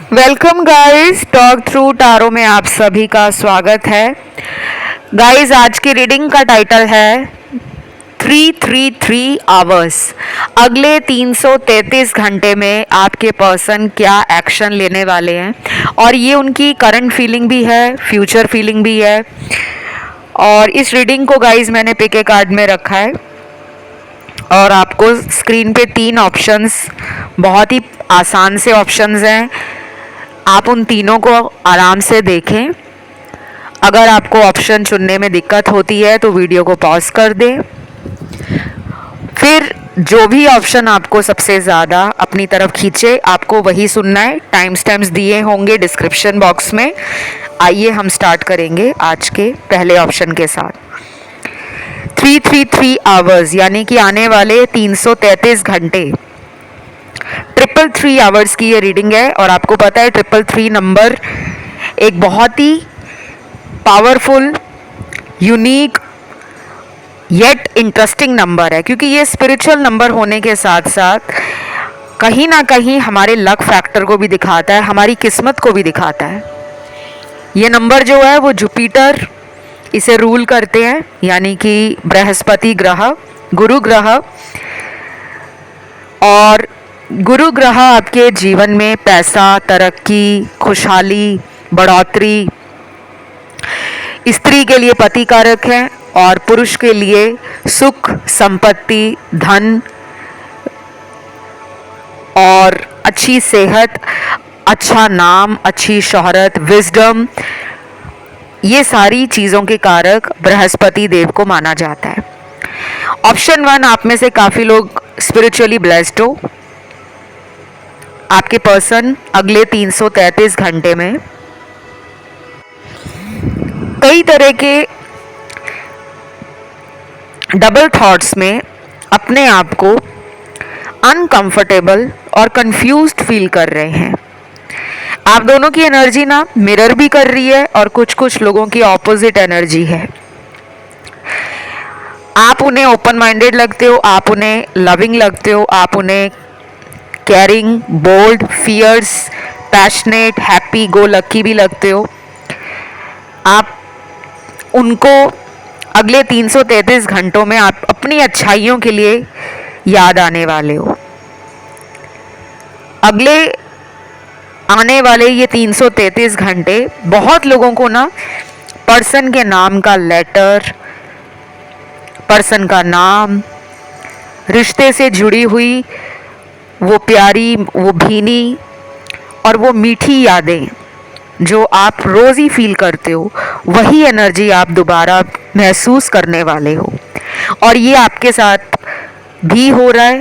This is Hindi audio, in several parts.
Welcome guys, Talk Through Tarot में आप सभी का स्वागत है। गाइस, आज की रीडिंग का टाइटल है 333 आवर्स। अगले 333 घंटे में आपके पर्सन क्या एक्शन लेने वाले हैं, और ये उनकी करंट फीलिंग भी है, फ्यूचर फीलिंग भी है। और इस रीडिंग को गाइस मैंने पिक ए कार्ड में रखा है, और आपको स्क्रीन पे 3 ऑप्शंस, बहुत ही आसान से ऑप्शंस हैं। आप उन तीनों को आराम से देखें। अगर आपको ऑप्शन चुनने में दिक्कत होती है तो वीडियो को पॉज कर दें। फिर जो भी ऑप्शन आपको सबसे ज़्यादा अपनी तरफ खींचे, आपको वही सुनना है। टाइम स्टैम्प्स दिए होंगे डिस्क्रिप्शन बॉक्स में। आइए हम स्टार्ट करेंगे आज के पहले ऑप्शन के साथ। 333 आवर्स यानी कि आने वाले 333 घंटे। 333 आवर्स की ये रीडिंग है, और आपको पता है 333 नंबर एक बहुत ही powerful, unique yet interesting number है, क्योंकि ये स्पिरिचुअल नंबर होने के साथ साथ कहीं ना कहीं हमारे लक फैक्टर को भी दिखाता है, हमारी किस्मत को भी दिखाता है। ये नंबर जो है वो जुपिटर इसे रूल करते हैं, यानी कि बृहस्पति ग्रह, गुरु ग्रह। और गुरु ग्रह आपके जीवन में पैसा, तरक्की, खुशहाली, बढ़ोतरी, स्त्री के लिए पति कारक है, और पुरुष के लिए सुख, संपत्ति, धन और अच्छी सेहत, अच्छा नाम, अच्छी शोहरत, विजडम, ये सारी चीज़ों के कारक बृहस्पति देव को माना जाता है। ऑप्शन 1, आप में से काफ़ी लोग स्पिरिचुअली ब्लेस्ड हो। आपके पर्सन अगले 333 घंटे में कई तरह के डबल थॉट्स में अपने आप को अनकंफर्टेबल और कंफ्यूज्ड फील कर रहे हैं। आप दोनों की एनर्जी ना मिरर भी कर रही है, और कुछ कुछ लोगों की ऑपोजिट एनर्जी है। आप उन्हें ओपन माइंडेड लगते हो, आप उन्हें लविंग लगते हो, आप उन्हें caring, bold, fierce, passionate, happy go lucky भी लगते हो। आप उनको अगले 333 घंटों में आप अपनी अच्छाइयों के लिए याद आने वाले हो। अगले आने वाले ये 333 घंटे बहुत लोगों को ना पर्सन के नाम का लेटर, पर्सन का नाम, रिश्ते से जुड़ी हुई वो प्यारी, वो भीनी और वो मीठी यादें जो आप रोज़ ही फील करते हो, वही एनर्जी आप दोबारा महसूस करने वाले हो। और ये आपके साथ भी हो रहा है।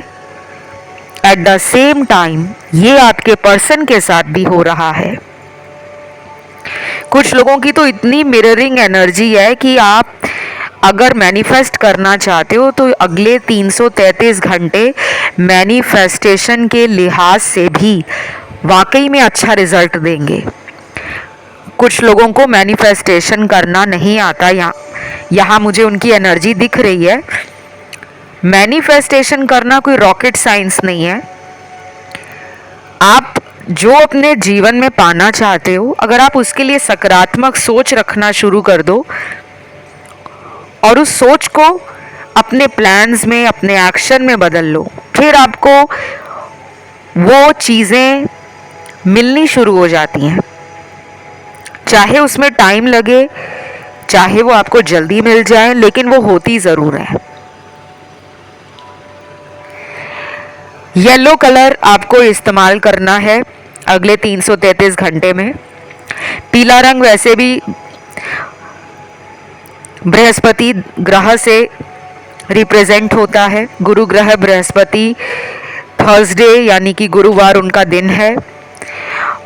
एट द सेम टाइम ये आपके पर्सन के साथ भी हो रहा है। कुछ लोगों की तो इतनी मिररिंग एनर्जी है कि आप अगर मैनिफेस्ट करना चाहते हो तो अगले 333 घंटे मैनिफेस्टेशन के लिहाज से भी वाकई में अच्छा रिजल्ट देंगे। कुछ लोगों को मैनिफेस्टेशन करना नहीं आता, यहाँ मुझे उनकी एनर्जी दिख रही है। मैनिफेस्टेशन करना कोई रॉकेट साइंस नहीं है। आप जो अपने जीवन में पाना चाहते हो, अगर आप उसके लिए सकारात्मक सोच रखना शुरू कर दो और उस सोच को अपने प्लान्स में, अपने एक्शन में बदल लो, फिर आपको वो चीज़ें मिलनी शुरू हो जाती हैं। चाहे उसमें टाइम लगे, चाहे वो आपको जल्दी मिल जाए, लेकिन वो होती ज़रूर है। येलो कलर आपको इस्तेमाल करना है अगले 333 घंटे में। पीला रंग वैसे भी बृहस्पति ग्रह से रिप्रेजेंट होता है। गुरु ग्रह बृहस्पति, थर्सडे यानी कि गुरुवार उनका दिन है।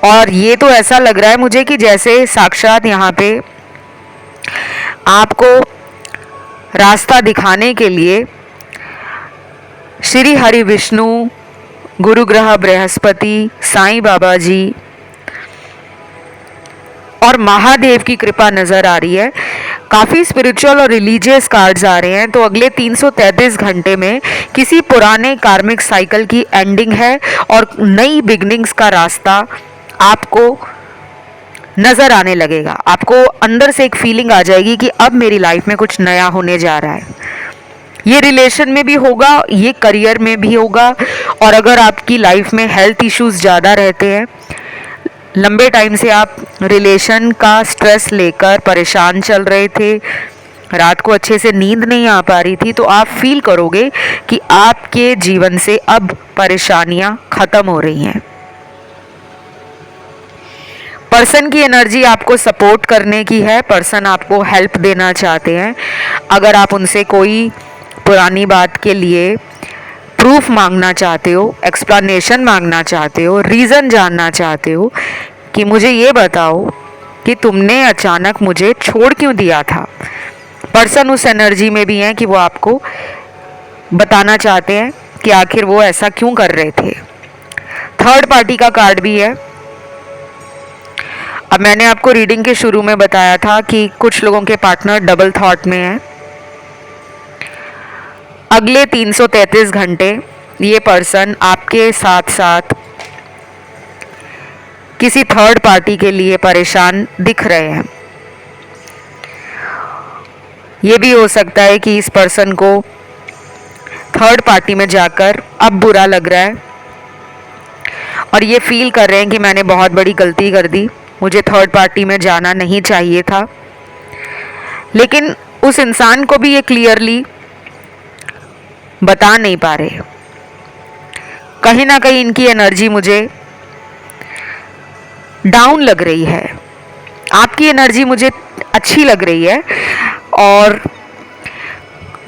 और ये तो ऐसा लग रहा है मुझे कि जैसे साक्षात यहाँ पे आपको रास्ता दिखाने के लिए श्री हरि विष्णु, गुरु ग्रह बृहस्पति, साईं बाबा जी और महादेव की कृपा नज़र आ रही है। काफ़ी स्पिरिचुअल और रिलीजियस कार्ड्स आ रहे हैं। तो अगले 333 घंटे में किसी पुराने कार्मिक साइकिल की एंडिंग है और नई बिगनिंग्स का रास्ता आपको नज़र आने लगेगा। आपको अंदर से एक फीलिंग आ जाएगी कि अब मेरी लाइफ में कुछ नया होने जा रहा है। ये रिलेशन में भी होगा, ये करियर में भी होगा। और अगर आपकी लाइफ में हेल्थ इश्यूज ज़्यादा रहते हैं, लंबे टाइम से आप रिलेशन का स्ट्रेस लेकर परेशान चल रहे थे, रात को अच्छे से नींद नहीं आ पा रही थी, तो आप फील करोगे कि आपके जीवन से अब परेशानियां खत्म हो रही हैं। पर्सन की एनर्जी आपको सपोर्ट करने की है, पर्सन आपको हेल्प देना चाहते हैं। अगर आप उनसे कोई पुरानी बात के लिए प्रूफ मांगना चाहते हो, एक्सप्लेनेशन मांगना चाहते हो, रीज़न जानना चाहते हो कि मुझे ये बताओ कि तुमने अचानक मुझे छोड़ क्यों दिया था, पर्सन उस एनर्जी में भी हैं कि वो आपको बताना चाहते हैं कि आखिर वो ऐसा क्यों कर रहे थे। थर्ड पार्टी का कार्ड भी है। अब मैंने आपको रीडिंग के शुरू में बताया था कि कुछ लोगों के पार्टनर डबल थॉट में हैं। अगले 333 घंटे ये पर्सन आपके साथ साथ किसी थर्ड पार्टी के लिए परेशान दिख रहे हैं। ये भी हो सकता है कि इस पर्सन को थर्ड पार्टी में जाकर अब बुरा लग रहा है और ये फील कर रहे हैं कि मैंने बहुत बड़ी गलती कर दी, मुझे थर्ड पार्टी में जाना नहीं चाहिए था। लेकिन उस इंसान को भी ये क्लियरली बता नहीं पा रहे। कहीं ना कहीं इनकी एनर्जी मुझे डाउन लग रही है, आपकी एनर्जी मुझे अच्छी लग रही है। और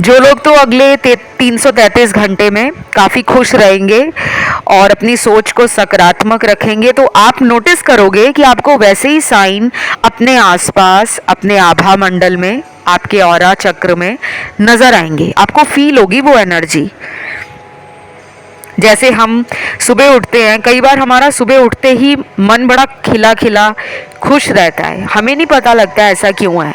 जो लोग तो अगले 333 घंटे में काफ़ी खुश रहेंगे और अपनी सोच को सकारात्मक रखेंगे, तो आप नोटिस करोगे कि आपको वैसे ही साइन अपने आसपास, अपने आभा मंडल में, आपके ऑरा चक्र में नज़र आएंगे। आपको फील होगी वो एनर्जी। जैसे हम सुबह उठते हैं, कई बार हमारा सुबह उठते ही मन बड़ा खिला खिला खुश रहता है, हमें नहीं पता लगता ऐसा क्यों है।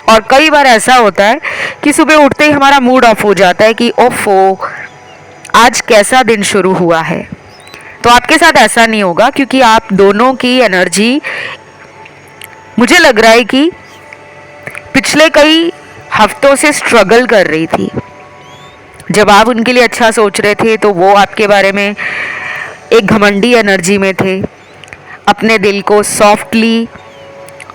और कई बार ऐसा होता है कि सुबह उठते ही हमारा मूड ऑफ हो जाता है कि ओफो आज कैसा दिन शुरू हुआ है। तो आपके साथ ऐसा नहीं होगा, क्योंकि आप दोनों की एनर्जी मुझे लग रहा है कि पिछले कई हफ्तों से स्ट्रगल कर रही थी। जब आप उनके लिए अच्छा सोच रहे थे तो वो आपके बारे में एक घमंडी एनर्जी में थे, अपने दिल को सॉफ्टली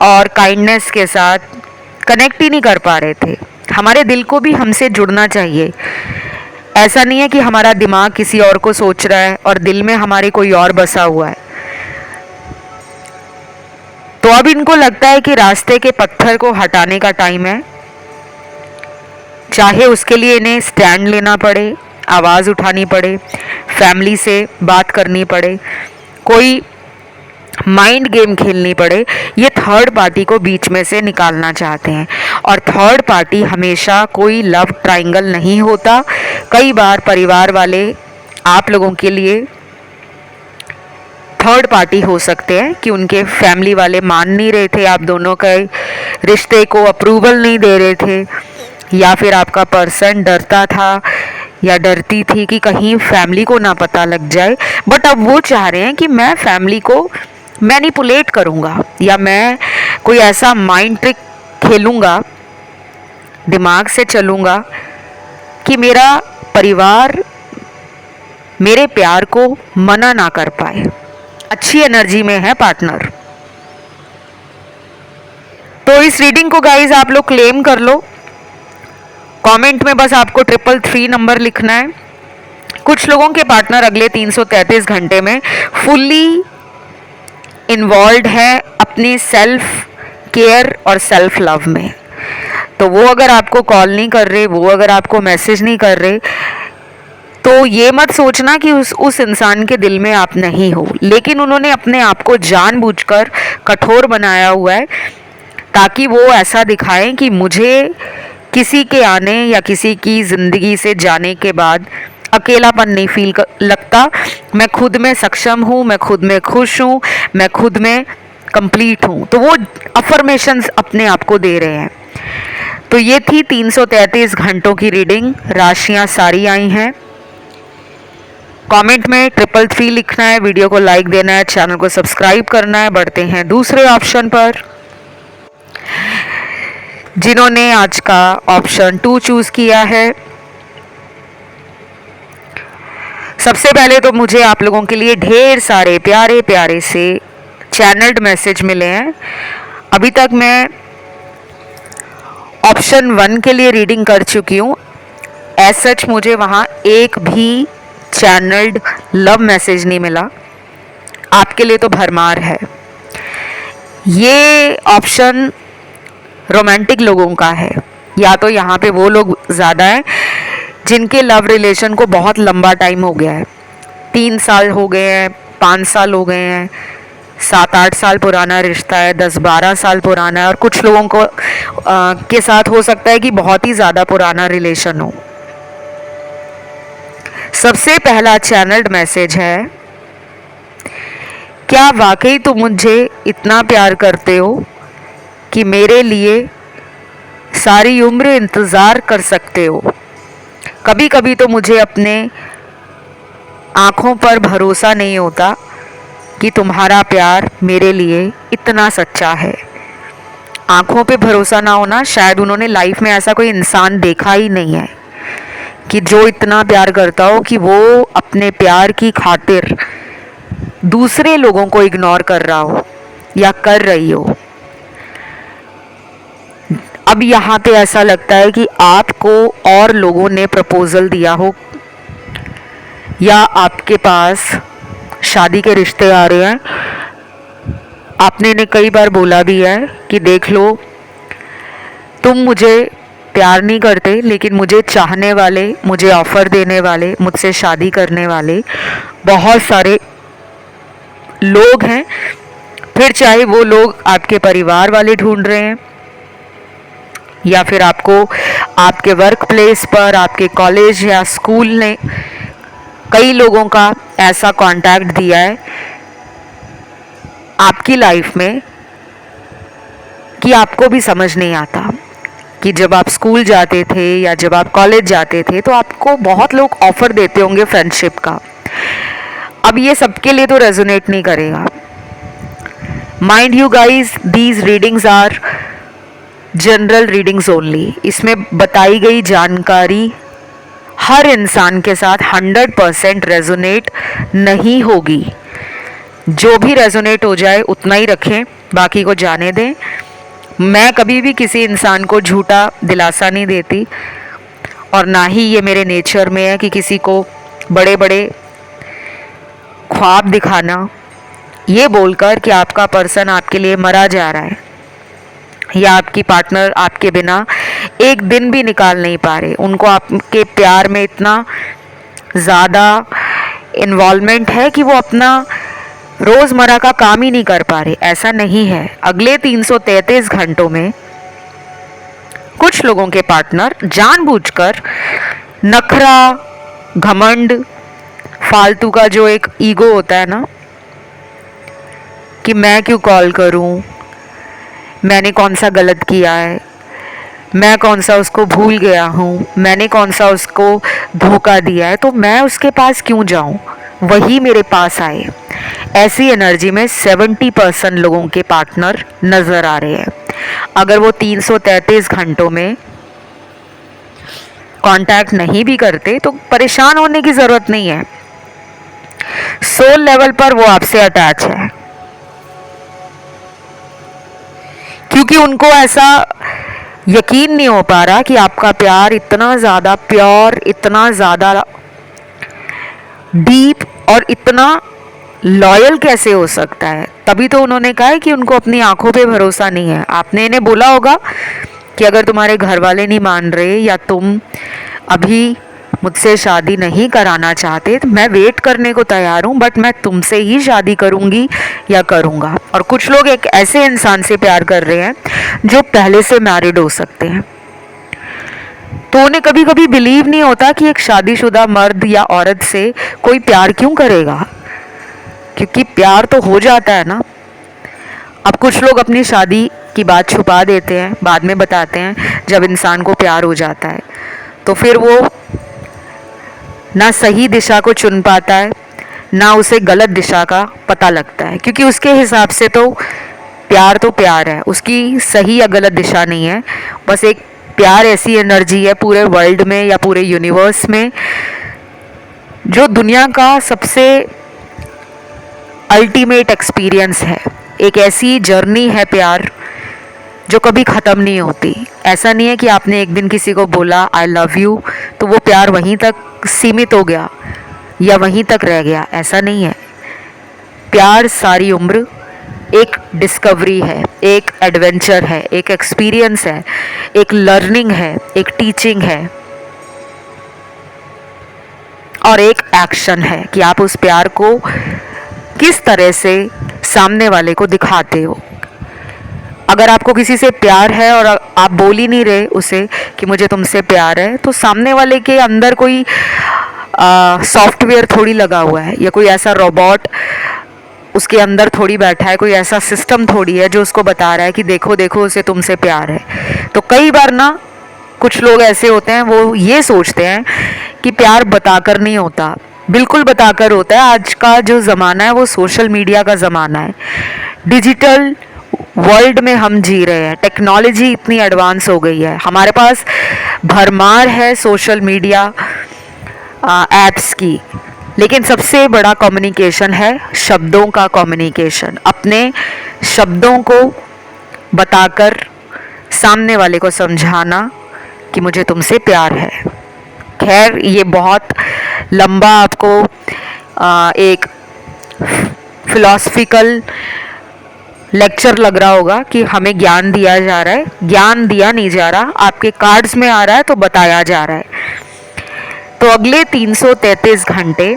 और काइंडनेस के साथ कनेक्ट ही नहीं कर पा रहे थे। हमारे दिल को भी हमसे जुड़ना चाहिए। ऐसा नहीं है कि हमारा दिमाग किसी और को सोच रहा है और दिल में हमारे कोई और बसा हुआ है। तो अब इनको लगता है कि रास्ते के पत्थर को हटाने का टाइम है, चाहे उसके लिए इन्हें स्टैंड लेना पड़े, आवाज़ उठानी पड़े, फैमिली से बात करनी पड़े, कोई माइंड गेम खेलनी पड़े। ये थर्ड पार्टी को बीच में से निकालना चाहते हैं। और थर्ड पार्टी हमेशा कोई लव ट्रायंगल नहीं होता। कई बार परिवार वाले आप लोगों के लिए थर्ड पार्टी हो सकते हैं कि उनके फैमिली वाले मान नहीं रहे थे, आप दोनों के रिश्ते को अप्रूवल नहीं दे रहे थे, या फिर आपका पर्सन डरता था या डरती थी कि कहीं फैमिली को ना पता लग जाए। बट अब वो चाह रहे हैं कि मैं फैमिली को मैनिपुलेट करूँगा या मैं कोई ऐसा माइंड ट्रिक खेलूँगा, दिमाग से चलूँगा कि मेरा परिवार मेरे प्यार को मना ना कर पाए। अच्छी एनर्जी में है पार्टनर। तो इस रीडिंग को गाइज आप लोग क्लेम कर लो। कमेंट में बस आपको 333 नंबर लिखना है। कुछ लोगों के पार्टनर अगले 333 घंटे में फुल्ली इन्वॉल्व है अपनी सेल्फ केयर और सेल्फ लव में। तो वो अगर आपको कॉल नहीं कर रहे, वो अगर आपको मैसेज नहीं कर रहे, तो ये मत सोचना कि उस इंसान के दिल में आप नहीं हो। लेकिन उन्होंने अपने आप को जानबूझकर कठोर बनाया हुआ है ताकि वो ऐसा दिखाएं कि मुझे किसी के आने या किसी की ज़िंदगी से जाने के बाद अकेलापन नहीं फील लगता। मैं खुद में सक्षम हूँ, मैं खुद में खुश हूँ, मैं खुद में कंप्लीट हूँ। तो वो अफर्मेशंस अपने आप को दे रहे हैं। तो ये थी 333 घंटों की रीडिंग। राशियाँ सारी आई हैं। कमेंट में 333 लिखना है, वीडियो को लाइक देना है, चैनल को सब्सक्राइब करना है। बढ़ते हैं दूसरे ऑप्शन पर। जिन्होंने आज का ऑप्शन 2 चूज किया है, सबसे पहले तो मुझे आप लोगों के लिए ढेर सारे प्यारे प्यारे से चैनल्ड मैसेज मिले हैं। अभी तक मैं ऑप्शन 1 के लिए रीडिंग कर चुकी हूँ। एज सच मुझे वहाँ एक भी चैनल्ड लव मैसेज नहीं मिला। आपके लिए तो भरमार है। ये ऑप्शन रोमांटिक लोगों का है, या तो यहाँ पे वो लोग ज़्यादा हैं जिनके लव रिलेशन को बहुत लंबा टाइम हो गया है। 3 साल हो गए हैं, 5 साल हो गए हैं, 7-8 साल पुराना रिश्ता है, 10-12 साल पुराना है, और कुछ लोगों को के साथ हो सकता है कि बहुत ही ज़्यादा पुराना रिलेशन हो। सबसे पहला चैनल्ड मैसेज है, क्या वाकई तुम मुझे इतना प्यार करते हो कि मेरे लिए सारी उम्र इंतज़ार कर सकते हो? कभी कभी तो मुझे अपने आँखों पर भरोसा नहीं होता कि तुम्हारा प्यार मेरे लिए इतना सच्चा है। आँखों पे भरोसा ना होना, शायद उन्होंने लाइफ में ऐसा कोई इंसान देखा ही नहीं है कि जो इतना प्यार करता हो कि वो अपने प्यार की खातिर दूसरे लोगों को इग्नोर कर रहा हो या कर रही हो। अब यहाँ पे ऐसा लगता है कि आपको और लोगों ने प्रपोजल दिया हो, या आपके पास शादी के रिश्ते आ रहे हैं। आपने ने कई बार बोला भी है कि देख लो, तुम मुझे प्यार नहीं करते, लेकिन मुझे चाहने वाले, मुझे ऑफ़र देने वाले, मुझसे शादी करने वाले बहुत सारे लोग हैं। फिर चाहे वो लोग आपके परिवार वाले ढूंढ रहे हैं, या फिर आपको आपके वर्क प्लेस पर, आपके कॉलेज या स्कूल ने कई लोगों का ऐसा कांटेक्ट दिया है आपकी लाइफ में कि आपको भी समझ नहीं आता कि जब आप स्कूल जाते थे या जब आप कॉलेज जाते थे तो आपको बहुत लोग ऑफर देते होंगे फ्रेंडशिप का। अब ये सबके लिए तो रेजोनेट नहीं करेगा। Mind you guys, these readings are general readings only. इसमें बताई गई जानकारी हर इंसान के साथ 100% रेजोनेट नहीं होगी। जो भी रेजोनेट हो जाए उतना ही रखें, बाकी को जाने दें। मैं कभी भी किसी इंसान को झूठा दिलासा नहीं देती, और ना ही ये मेरे नेचर में है कि किसी को बड़े बड़े ख्वाब दिखाना, ये बोलकर कि आपका पर्सन आपके लिए मरा जा रहा है या आपकी पार्टनर आपके बिना एक दिन भी निकाल नहीं पा रहे, उनको आपके प्यार में इतना ज़्यादा इन्वॉल्वमेंट है कि वो अपना रोज़मर्रा का काम ही नहीं कर पा रहे। ऐसा नहीं है। अगले 333 घंटों में कुछ लोगों के पार्टनर जानबूझकर नखरा, घमंड, फालतू का जो एक ईगो होता है ना कि मैं क्यों कॉल करूं, मैंने कौन सा गलत किया है, मैं कौन सा उसको भूल गया हूँ, मैंने कौन सा उसको धोखा दिया है, तो मैं उसके पास क्यों जाऊँ, वही मेरे पास आए। ऐसी एनर्जी में 70% लोगों के पार्टनर नज़र आ रहे हैं। अगर वो 333 घंटों में कांटेक्ट नहीं भी करते तो परेशान होने की ज़रूरत नहीं है। सोल लेवल पर वो आपसे अटैच है, क्योंकि उनको ऐसा यकीन नहीं हो पा रहा कि आपका प्यार इतना ज़्यादा प्योर, इतना ज़्यादा डीप और इतना लॉयल कैसे हो सकता है। तभी तो उन्होंने कहा है कि उनको अपनी आंखों पे भरोसा नहीं है। आपने इन्हें बोला होगा कि अगर तुम्हारे घर वाले नहीं मान रहे या तुम अभी मुझसे शादी नहीं कराना चाहते तो मैं वेट करने को तैयार हूँ, बट मैं तुमसे ही शादी करूँगी या करूँगा। और कुछ लोग एक ऐसे इंसान से प्यार कर रहे हैं जो पहले से मैरिड हो सकते हैं। तो उन्हें कभी कभी बिलीव नहीं होता कि एक शादीशुदा मर्द या औरत से कोई प्यार क्यों करेगा, क्योंकि प्यार तो हो जाता है ना। अब कुछ लोग अपनी शादी की बात छुपा देते हैं, बाद में बताते हैं जब इंसान को प्यार हो जाता है। तो फिर वो ना सही दिशा को चुन पाता है, ना उसे गलत दिशा का पता लगता है, क्योंकि उसके हिसाब से तो प्यार है, उसकी सही या गलत दिशा नहीं है। बस एक प्यार ऐसी एनर्जी है पूरे वर्ल्ड में या पूरे यूनिवर्स में, जो दुनिया का सबसे अल्टीमेट एक्सपीरियंस है। एक ऐसी जर्नी है प्यार जो कभी ख़त्म नहीं होती। ऐसा नहीं है कि आपने एक दिन किसी को बोला आई लव यू तो वो प्यार वहीं तक सीमित हो गया या वहीं तक रह गया, ऐसा नहीं है। प्यार सारी उम्र एक डिस्कवरी है, एक एडवेंचर है, एक एक्सपीरियंस है, एक लर्निंग है, एक टीचिंग है और एक एक्शन है कि आप उस प्यार को किस तरह से सामने वाले को दिखाते हो। अगर आपको किसी से प्यार है और आप बोल ही नहीं रहे उसे कि मुझे तुमसे प्यार है, तो सामने वाले के अंदर कोई सॉफ्टवेयर थोड़ी लगा हुआ है या कोई ऐसा रोबोट उसके अंदर थोड़ी बैठा है, कोई ऐसा सिस्टम थोड़ी है जो उसको बता रहा है कि देखो देखो उसे तुमसे प्यार है। तो कई बार ना कुछ लोग ऐसे होते हैं, वो ये सोचते हैं कि प्यार बताकर नहीं होता। बिल्कुल बताकर होता है। आज का जो ज़माना है वो सोशल मीडिया का ज़माना है। डिजिटल वर्ल्ड में हम जी रहे हैं, टेक्नोलॉजी इतनी एडवांस हो गई है, हमारे पास भरमार है सोशल मीडिया एप्स की। लेकिन सबसे बड़ा कम्युनिकेशन है शब्दों का कम्युनिकेशन, अपने शब्दों को बताकर सामने वाले को समझाना कि मुझे तुमसे प्यार है। खैर ये बहुत लंबा आपको एक फिलॉसफिकल लेक्चर लग रहा होगा कि हमें ज्ञान दिया जा रहा है। ज्ञान दिया नहीं जा रहा, आपके कार्ड्स में आ रहा है तो बताया जा रहा है। तो अगले 333 घंटे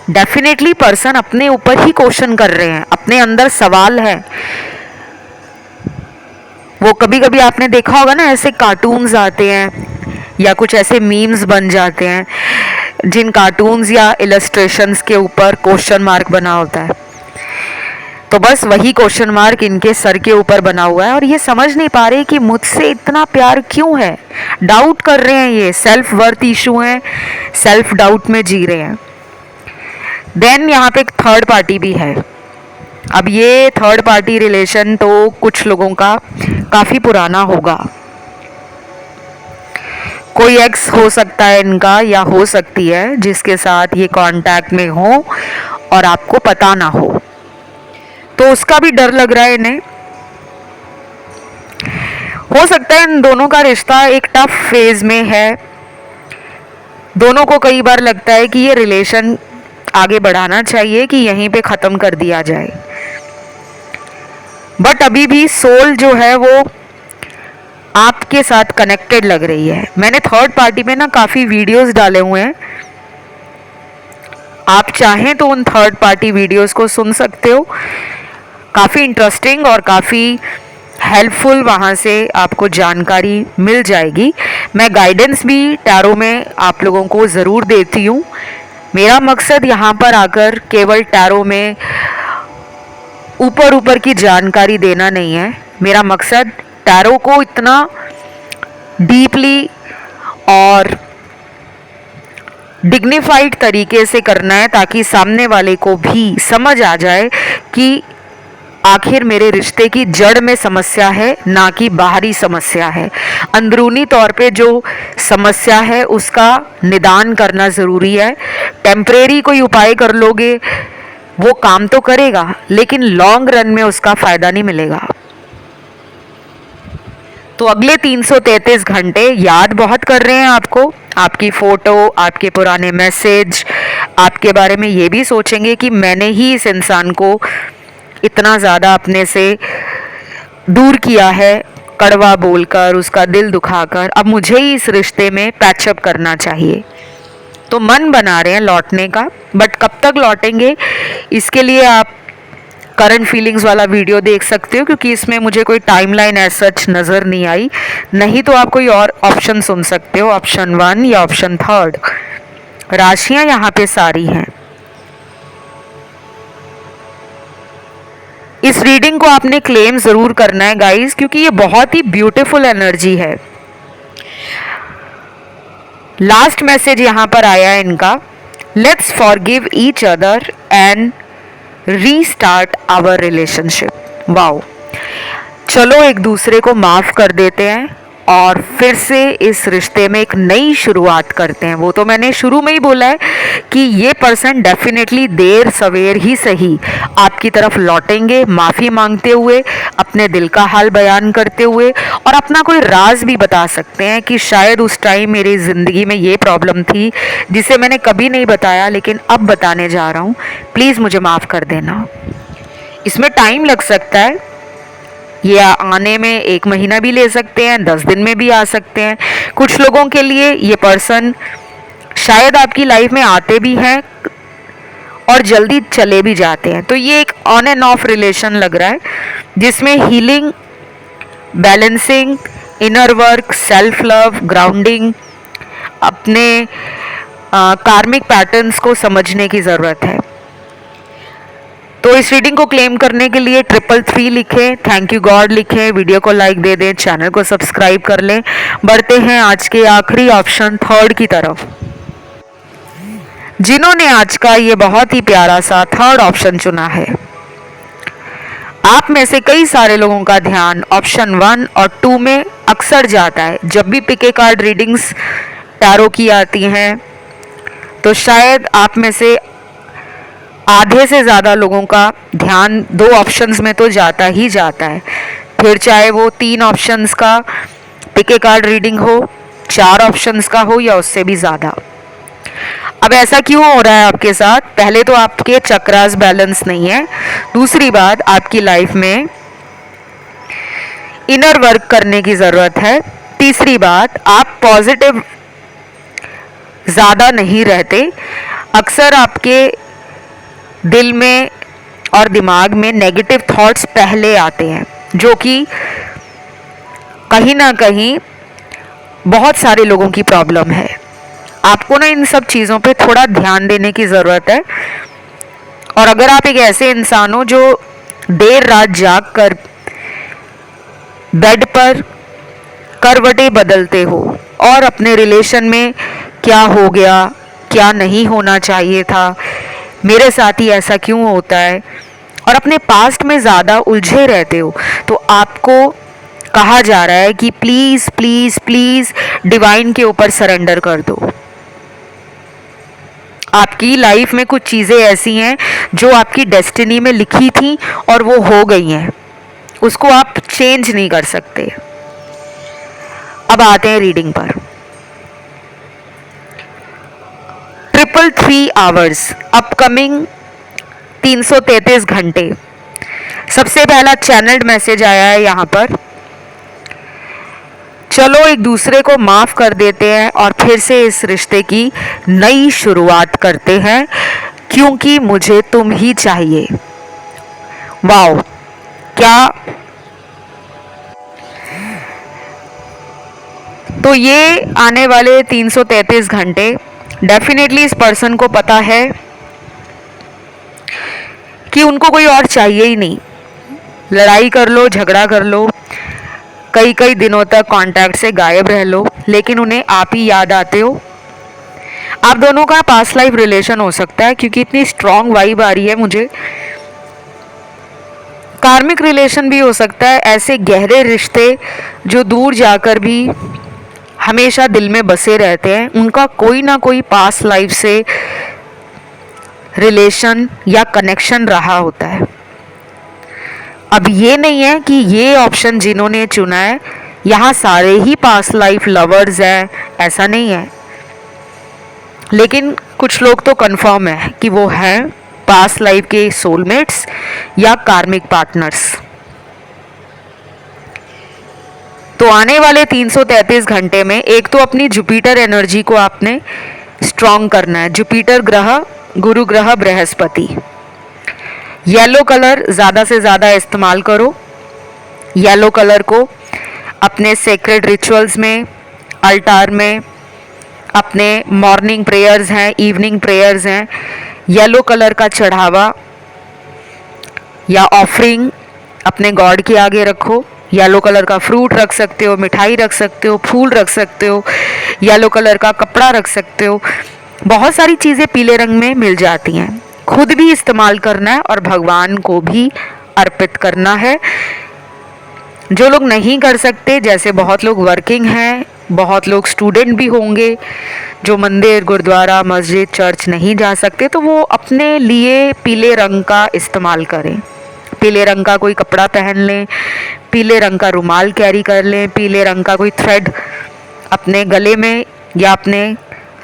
डेफिनेटली पर्सन अपने ऊपर ही क्वेश्चन कर रहे हैं, अपने अंदर सवाल है। वो कभी कभी आपने देखा होगा ना, ऐसे कार्टून्स आते हैं या कुछ ऐसे मीम्स बन जाते हैं जिन कार्टून्स या इलस्ट्रेशंस के ऊपर क्वेश्चन मार्क बना होता है। तो बस वही क्वेश्चन मार्क इनके सर के ऊपर बना हुआ है और ये समझ नहीं पा रहे कि मुझसे इतना प्यार क्यों है। डाउट कर रहे हैं, ये सेल्फ वर्थ इशू है, सेल्फ डाउट में जी रहे हैं। देन यहाँ पे एक थर्ड पार्टी भी है। अब ये थर्ड पार्टी रिलेशन तो कुछ लोगों का काफ़ी पुराना होगा। कोई एक्स हो सकता है इनका या हो सकती है जिसके साथ ये कांटेक्ट में हो और आपको पता ना हो, तो उसका भी डर लग रहा है इन्हें। हो सकता है इन दोनों का रिश्ता एक टफ फेज में है। दोनों को कई बार लगता है कि ये रिलेशन आगे बढ़ाना चाहिए कि यहीं पे ख़त्म कर दिया जाए, बट अभी भी सोल जो है वो आपके साथ कनेक्टेड लग रही है। मैंने थर्ड पार्टी में ना काफ़ी वीडियोस डाले हुए हैं, आप चाहें तो उन थर्ड पार्टी वीडियोस को सुन सकते हो। काफ़ी इंटरेस्टिंग और काफ़ी हेल्पफुल वहाँ से आपको जानकारी मिल जाएगी। मैं गाइडेंस भी टैरो में आप लोगों को ज़रूर देती हूँ। मेरा मकसद यहाँ पर आकर केवल टैरो में ऊपर ऊपर की जानकारी देना नहीं है। मेरा मकसद टैरो को इतना डीपली और डिग्निफाइड तरीके से करना है ताकि सामने वाले को भी समझ आ जाए कि आखिर मेरे रिश्ते की जड़ में समस्या है, ना कि बाहरी समस्या है। अंदरूनी तौर पे जो समस्या है उसका निदान करना ज़रूरी है। टेम्परेरी कोई उपाय कर लोगे वो काम तो करेगा, लेकिन लॉन्ग रन में उसका फ़ायदा नहीं मिलेगा। तो अगले 333 घंटे याद बहुत कर रहे हैं आपको, आपकी फ़ोटो, आपके पुराने मैसेज, आपके बारे में ये भी सोचेंगे कि मैंने ही इस इंसान को इतना ज़्यादा अपने से दूर किया है, कड़वा बोलकर, उसका दिल दुखाकर। अब मुझे ही इस रिश्ते में पैचअप करना चाहिए। तो मन बना रहे हैं लौटने का, बट कब तक लौटेंगे इसके लिए आप करंट फीलिंग्स वाला वीडियो देख सकते हो, क्योंकि इसमें मुझे कोई टाइमलाइन एज सच नज़र नहीं आई। नहीं तो आप कोई और ऑप्शन सुन सकते हो, ऑप्शन 1 या ऑप्शन 3। राशियां यहाँ पे सारी हैं। इस रीडिंग को आपने क्लेम ज़रूर करना है गाइस, क्योंकि ये बहुत ही ब्यूटीफुल एनर्जी है। लास्ट मैसेज यहाँ पर आया है इनका, let's forgive each other and restart our relationship. Wow, चलो एक दूसरे को माफ कर देते हैं और फिर से इस रिश्ते में एक नई शुरुआत करते हैं। वो तो मैंने शुरू में ही बोला है कि ये पर्सन डेफिनेटली देर सवेर ही सही आपकी तरफ लौटेंगे, माफ़ी मांगते हुए, अपने दिल का हाल बयान करते हुए, और अपना कोई राज भी बता सकते हैं कि शायद उस टाइम मेरी ज़िंदगी में ये प्रॉब्लम थी जिसे मैंने कभी नहीं बताया लेकिन अब बताने जा रहा हूँ, प्लीज़ मुझे माफ़ कर देना। इसमें टाइम लग सकता है, ये आने में 1 महीना भी ले सकते हैं, 10 दिन में भी आ सकते हैं। कुछ लोगों के लिए ये पर्सन शायद आपकी लाइफ में आते भी हैं और जल्दी चले भी जाते हैं। तो ये एक ऑन एंड ऑफ रिलेशन लग रहा है जिसमें healing, balancing, inner work, self love, grounding, अपने कार्मिक पैटर्न्स को समझने की ज़रूरत है। तो इस रीडिंग को क्लेम करने के लिए 333 लिखें, थैंक यू गॉड लिखें, वीडियो को लाइक दे दें, चैनल को सब्सक्राइब कर लें। बढ़ते हैं आज के आखिरी ऑप्शन 3rd की तरफ। जिन्होंने आज का ये बहुत ही प्यारा सा 3rd ऑप्शन चुना है, आप में से कई सारे लोगों का ध्यान ऑप्शन 1 और 2 में अक्सर जाता है। जब भी पिके कार्ड रीडिंग्स टैरो की आती हैं तो शायद आप में से आधे से ज़्यादा लोगों का ध्यान 2 ऑप्शंस में तो जाता ही जाता है, फिर चाहे वो 3 ऑप्शंस का पिके कार्ड रीडिंग हो, 4 ऑप्शंस का हो या उससे भी ज़्यादा। अब ऐसा क्यों हो रहा है आपके साथ? पहले तो आपके चक्रास बैलेंस नहीं है, दूसरी बात आपकी लाइफ में इनर वर्क करने की ज़रूरत है, तीसरी बात आप पॉजिटिव ज़्यादा नहीं रहते। अक्सर आपके दिल में और दिमाग में नेगेटिव थॉट्स पहले आते हैं, जो कि कहीं ना कहीं बहुत सारे लोगों की प्रॉब्लम है। आपको ना इन सब चीज़ों पे थोड़ा ध्यान देने की ज़रूरत है। और अगर आप एक ऐसे इंसान हो जो देर रात जाग कर बेड पर करवटें बदलते हो और अपने रिलेशन में क्या हो गया, क्या नहीं होना चाहिए था, मेरे साथ ही ऐसा क्यों होता है, और अपने पास्ट में ज़्यादा उलझे रहते हो, तो आपको कहा जा रहा है कि प्लीज़ प्लीज़ प्लीज़ डिवाइन के ऊपर सरेंडर कर दो। आपकी लाइफ में कुछ चीज़ें ऐसी हैं जो आपकी डेस्टिनी में लिखी थी और वो हो गई हैं, उसको आप चेंज नहीं कर सकते। अब आते हैं रीडिंग पर। 333 आवर्स, अपकमिंग 333 घंटे। सबसे पहला चैनल्ड मैसेज आया है यहाँ पर, चलो एक दूसरे को माफ कर देते हैं और फिर से इस रिश्ते की नई शुरुआत करते हैं, क्योंकि मुझे तुम ही चाहिए। वाओ, क्या! तो ये आने वाले 333 घंटे डेफिनेटली इस पर्सन को पता है कि उनको कोई और चाहिए ही नहीं। लड़ाई कर लो, झगड़ा कर लो, कई कई दिनों तक कांटेक्ट से गायब रह लो, लेकिन उन्हें आप ही याद आते हो। आप दोनों का पास्ट लाइफ रिलेशन हो सकता है, क्योंकि इतनी स्ट्रॉन्ग वाइब आ रही है मुझे। कार्मिक रिलेशन भी हो सकता है, ऐसे गहरे रिश्ते जो दूर जाकर भी हमेशा दिल में बसे रहते हैं, उनका कोई ना कोई पास्ट लाइफ से रिलेशन या कनेक्शन रहा होता है। अब ये नहीं है कि ये ऑप्शन जिन्होंने चुना है यहाँ सारे ही पास्ट लाइफ लवर्स हैं, ऐसा नहीं है, लेकिन कुछ लोग तो कंफर्म है कि वो हैं पास्ट लाइफ के सोलमेट्स या कार्मिक पार्टनर्स। तो आने वाले 333 घंटे में एक तो अपनी जुपिटर एनर्जी को आपने स्ट्रॉन्ग करना है। जुपिटर ग्रह, गुरु ग्रह, बृहस्पति। येलो कलर ज़्यादा से ज़्यादा इस्तेमाल करो। येलो कलर को अपने सेक्रेड रिचुअल्स में, अल्टार में, अपने मॉर्निंग प्रेयर्स हैं, इवनिंग प्रेयर्स हैं, येलो कलर का चढ़ावा या ऑफरिंग अपने गॉड के आगे रखो। येलो कलर का फ्रूट रख सकते हो, मिठाई रख सकते हो, फूल रख सकते हो, येलो कलर का कपड़ा रख सकते हो। बहुत सारी चीज़ें पीले रंग में मिल जाती हैं। खुद भी इस्तेमाल करना है और भगवान को भी अर्पित करना है। जो लोग नहीं कर सकते, जैसे बहुत लोग वर्किंग हैं, बहुत लोग स्टूडेंट भी होंगे जो मंदिर, गुरुद्वारा, मस्जिद, चर्च नहीं जा सकते, तो वो अपने लिए पीले रंग का इस्तेमाल करें। पीले रंग का कोई कपड़ा पहन लें, पीले रंग का रुमाल कैरी कर लें, पीले रंग का कोई थ्रेड अपने गले में या अपने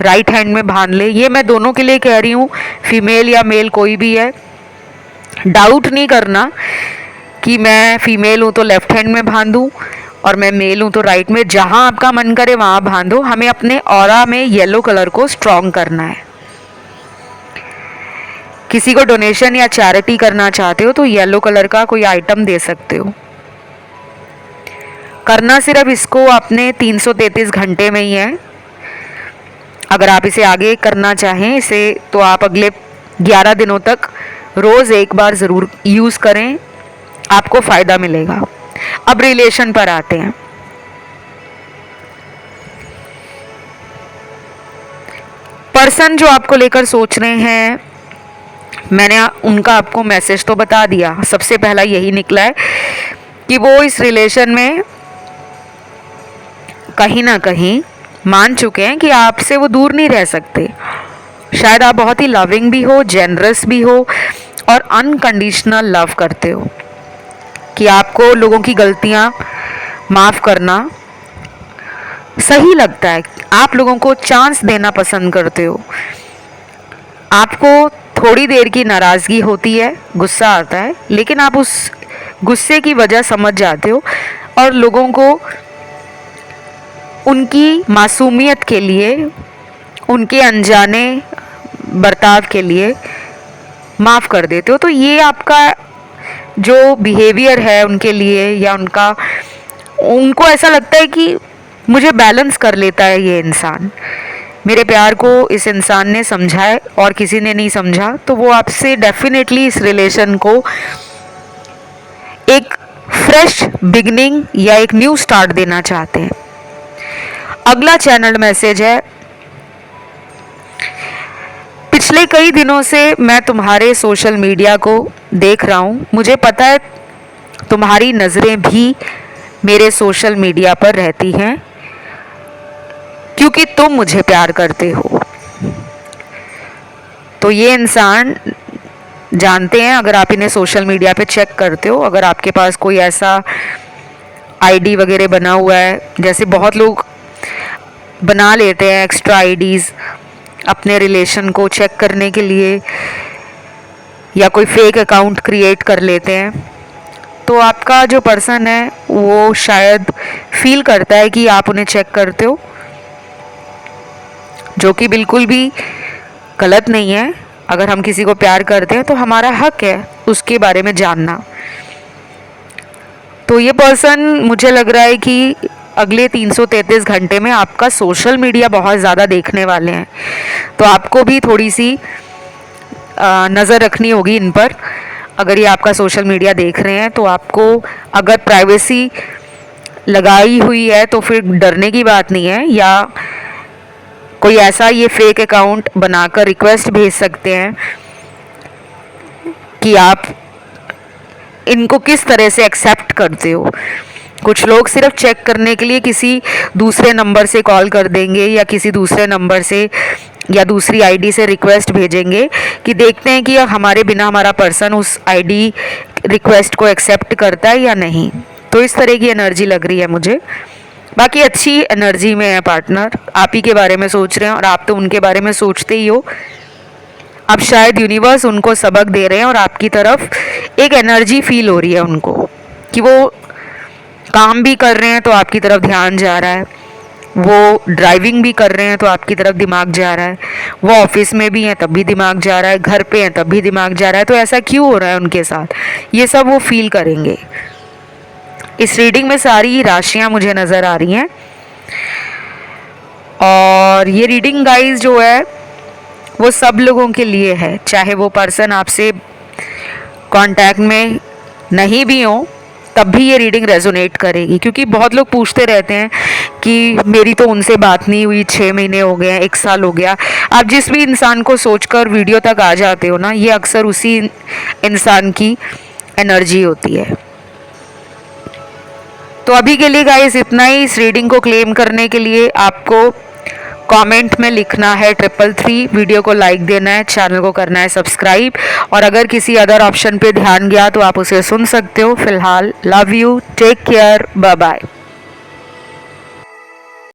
राइट हैंड में बांध लें। ये मैं दोनों के लिए कह रही हूँ, फीमेल या मेल कोई भी है। डाउट नहीं करना कि मैं फीमेल हूँ तो लेफ्ट हैंड में बांधूँ और मैं मेल हूँ तो राइट में। जहाँ आपका मन करे वहाँ बांधो। हमें अपने ऑरा में येलो कलर को स्ट्रॉन्ग करना है। किसी को डोनेशन या चैरिटी करना चाहते हो तो येलो कलर का कोई आइटम दे सकते हो। करना सिर्फ इसको अपने 333 घंटे में ही है। अगर आप इसे आगे करना चाहें इसे, तो आप अगले 11 दिनों तक रोज़ एक बार ज़रूर यूज़ करें, आपको फ़ायदा मिलेगा। अब रिलेशन पर आते हैं। पर्सन जो आपको लेकर सोच रहे हैं, मैंने उनका आपको मैसेज तो बता दिया। सबसे पहला यही निकला है कि वो इस रिलेशन में कहीं ना कहीं मान चुके हैं कि आपसे वो दूर नहीं रह सकते। शायद आप बहुत ही लविंग भी हो, जेनरस भी हो और अनकंडीशनल लव करते हो, कि आपको लोगों की गलतियां माफ़ करना सही लगता है। आप लोगों को चांस देना पसंद करते हो। आपको थोड़ी देर की नाराज़गी होती है, गुस्सा आता है, लेकिन आप उस गुस्से की वजह समझ जाते हो और लोगों को उनकी मासूमियत के लिए, उनके अनजाने बर्ताव के लिए माफ़ कर देते हो। तो ये आपका जो बिहेवियर है उनके लिए, या उनको ऐसा लगता है कि मुझे बैलेंस कर लेता है ये इंसान, मेरे प्यार को इस इंसान ने समझा है और किसी ने नहीं समझा, तो वो आपसे डेफिनेटली इस रिलेशन को एक फ्रेश बिगनिंग या एक न्यू स्टार्ट देना चाहते हैं। अगला चैनल मैसेज है, पिछले कई दिनों से मैं तुम्हारे सोशल मीडिया को देख रहा हूँ। मुझे पता है तुम्हारी नज़रें भी मेरे सोशल मीडिया पर रहती हैं, क्योंकि तुम मुझे प्यार करते हो। तो ये इंसान जानते हैं, अगर आप इन्हें सोशल मीडिया पे चेक करते हो, अगर आपके पास कोई ऐसा आईडी वगैरह बना हुआ है, जैसे बहुत लोग बना लेते हैं एक्स्ट्रा आईडीज़ अपने रिलेशन को चेक करने के लिए, या कोई फेक अकाउंट क्रिएट कर लेते हैं, तो आपका जो पर्सन है वो शायद फील करता है कि आप उन्हें चेक करते हो, जो कि बिल्कुल भी गलत नहीं है। अगर हम किसी को प्यार करते हैं तो हमारा हक है उसके बारे में जानना। तो ये पर्सन, मुझे लग रहा है कि अगले 333 घंटे में आपका सोशल मीडिया बहुत ज़्यादा देखने वाले हैं, तो आपको भी थोड़ी सी नज़र रखनी होगी इन पर। अगर ये आपका सोशल मीडिया देख रहे हैं तो आपको, अगर प्राइवेसी लगाई हुई है तो फिर डरने की बात नहीं है, या कोई ऐसा ये फेक अकाउंट बनाकर रिक्वेस्ट भेज सकते हैं कि आप इनको किस तरह से एक्सेप्ट करते हो। कुछ लोग सिर्फ चेक करने के लिए किसी दूसरे नंबर से कॉल कर देंगे, या किसी दूसरे नंबर से या दूसरी आईडी से रिक्वेस्ट भेजेंगे कि देखते हैं कि हमारे बिना हमारा पर्सन उस आईडी रिक्वेस्ट को एक्सेप्ट करता है या नहीं। तो इस तरह की एनर्जी लग रही है मुझे। बाकी अच्छी एनर्जी में है पार्टनर, आप ही के बारे में सोच रहे हैं और आप तो उनके बारे में सोचते ही हो। अब शायद यूनिवर्स उनको सबक दे रहे हैं और आपकी तरफ एक एनर्जी फील हो रही है उनको, कि वो काम भी कर रहे हैं तो आपकी तरफ ध्यान जा रहा है, वो ड्राइविंग भी कर रहे हैं तो आपकी तरफ दिमाग जा रहा है, वो ऑफिस में भी हैं तब भी दिमाग जा रहा है, घर पे हैं तब भी दिमाग जा रहा है। तो ऐसा क्यों हो रहा है उनके साथ, ये सब वो फील करेंगे। इस रीडिंग में सारी राशियां मुझे नज़र आ रही हैं, और ये रीडिंग गाइस जो है वो सब लोगों के लिए है, चाहे वो पर्सन आपसे कांटेक्ट में नहीं भी हो तब भी ये रीडिंग रेजोनेट करेगी। क्योंकि बहुत लोग पूछते रहते हैं कि मेरी तो उनसे बात नहीं हुई, 6 महीने हो गए हैं, 1 साल हो गया। आप जिस भी इंसान को सोचकर वीडियो तक आ जाते हो ना, ये अक्सर उसी इंसान की एनर्जी होती है। तो अभी के लिए गाइस इतना ही। इस रीडिंग को क्लेम करने के लिए आपको कमेंट में लिखना है 333, वीडियो को लाइक देना है, चैनल को करना है सब्सक्राइब, और अगर किसी अदर ऑप्शन पे ध्यान गया तो आप उसे सुन सकते हो। फिलहाल love you, take care, bye bye.